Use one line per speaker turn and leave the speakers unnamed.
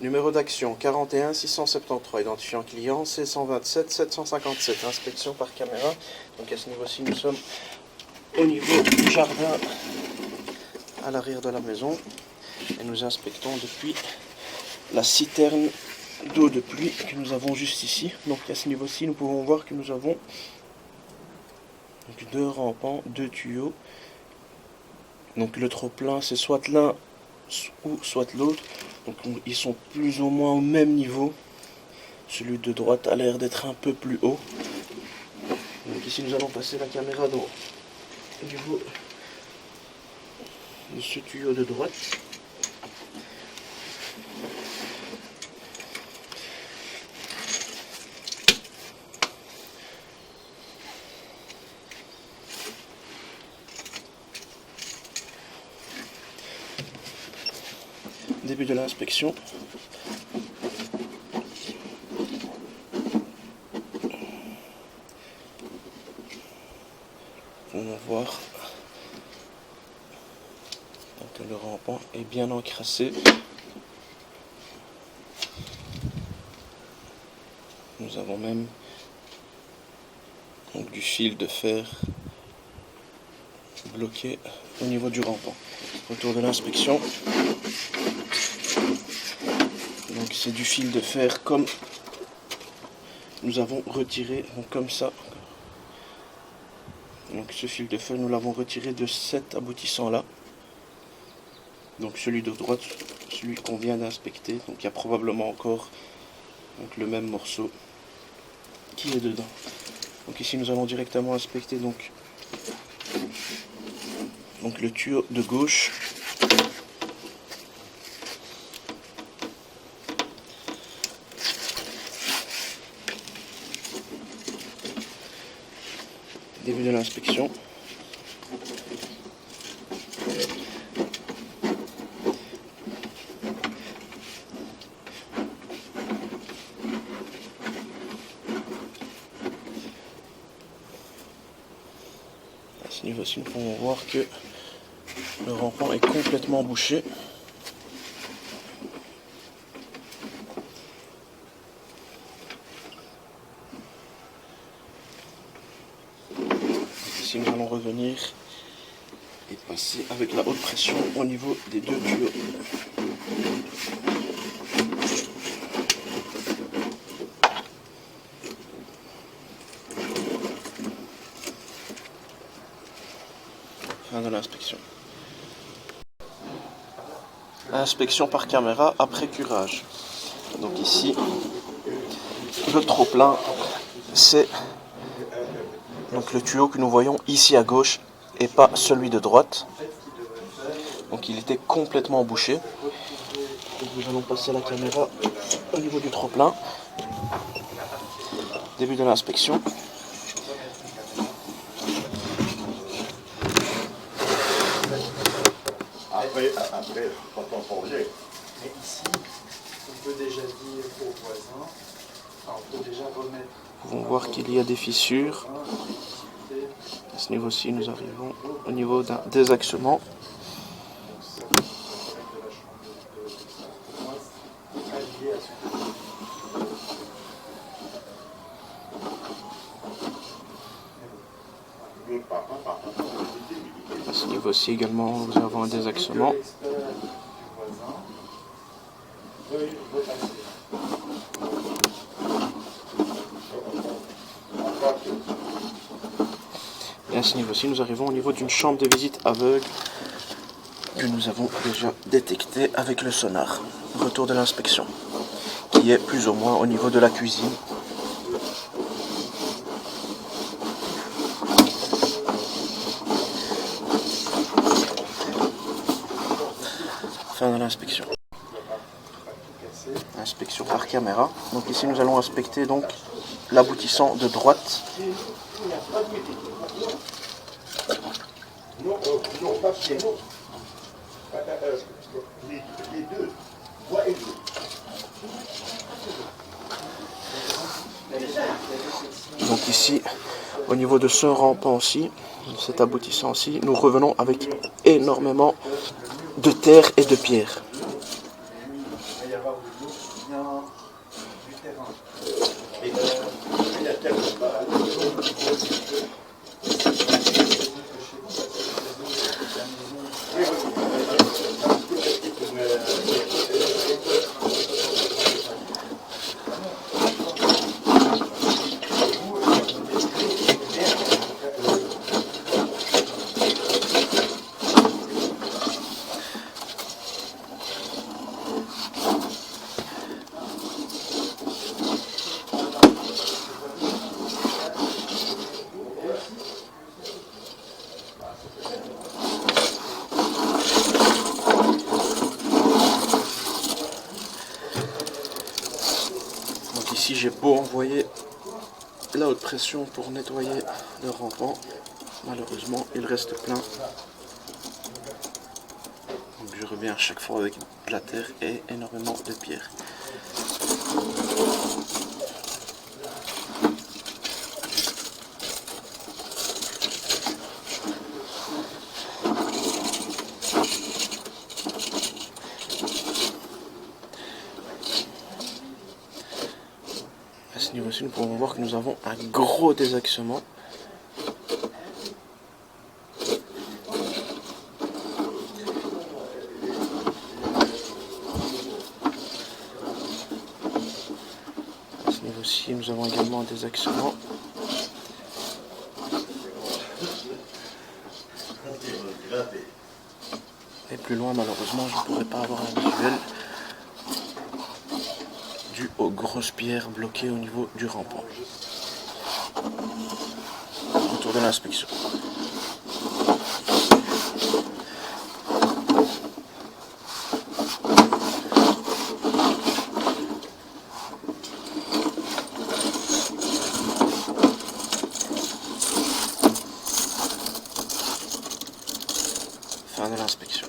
Numéro d'action 41 673, identifiant client C127 757, inspection par caméra. Donc à ce niveau-ci, nous sommes au niveau du jardin à l'arrière de la maison et nous inspectons depuis la citerne d'eau de pluie que nous avons juste ici. Donc à ce niveau-ci, nous pouvons voir que nous avons donc 2 rampants, 2 tuyaux. Donc le trop-plein, c'est soit l'un ou soit l'autre. Donc ils sont plus ou moins au même niveau. Celui de droite a l'air d'être un peu plus haut. Donc ici nous allons passer la caméra au niveau de ce tuyau de droite. Début de l'inspection. On va voir que le rampant est bien encrassé. Nous avons même donc du fil de fer bloqué au niveau du rampant. Autour de l'inspection. Donc c'est du fil de fer comme nous avons retiré, donc comme ça. Donc ce fil de fer, nous l'avons retiré de cet aboutissant là. Donc celui de droite, celui qu'on vient d'inspecter. Donc il y a probablement encore donc, le même morceau qui est dedans. Donc ici nous allons directement inspecter donc le tuyau de gauche. Début de l'inspection. À ce niveau-ci, nous pouvons voir que le rampant est complètement bouché. Ici, nous allons revenir et passer avec la haute pression au niveau des 2 tuyaux. Fin de l'inspection. Inspection par caméra après curage. Donc ici, le trop-plein, c'est donc le tuyau que nous voyons ici à gauche et pas celui de droite. Donc il était complètement bouché. Donc nous allons passer la caméra au niveau du trop-plein. Début de l'inspection.
Après, quand on forgeait.
Mais ici, on peut déjà dire aux voisins, on peut déjà remettre.
Nous pouvons voir qu'il y a des fissures. À ce niveau-ci, nous arrivons au niveau d'un désaxement. À ce niveau-ci également, nous avons un désaxement. Et à ce niveau-ci, nous arrivons au niveau d'une chambre de visite aveugle que nous avons déjà détectée avec le sonar. Retour de l'inspection, qui est plus ou moins au niveau de la cuisine. Fin de l'inspection. Inspection par caméra. Donc ici nous allons inspecter donc l'aboutissant de droite.
Non, pas chez nous. Les deux, voix et l'eau.
Donc ici, au niveau de ce rampant-ci, cet aboutissant-ci, nous revenons avec énormément de terre et de pierre. Donc ici j'ai beau envoyer la haute pression pour nettoyer le rampant, malheureusement il reste plein. Donc je reviens à chaque fois avec de la terre et énormément de pierres. À ce niveau-ci, nous pouvons voir que nous avons un gros désaxement. À ce niveau-ci, nous avons également un désaxement. Et plus loin, malheureusement, je ne pourrais pas avoir un visuel dû aux grosses pierres bloquées au niveau du rampant. Autour de l'inspection. Fin de l'inspection.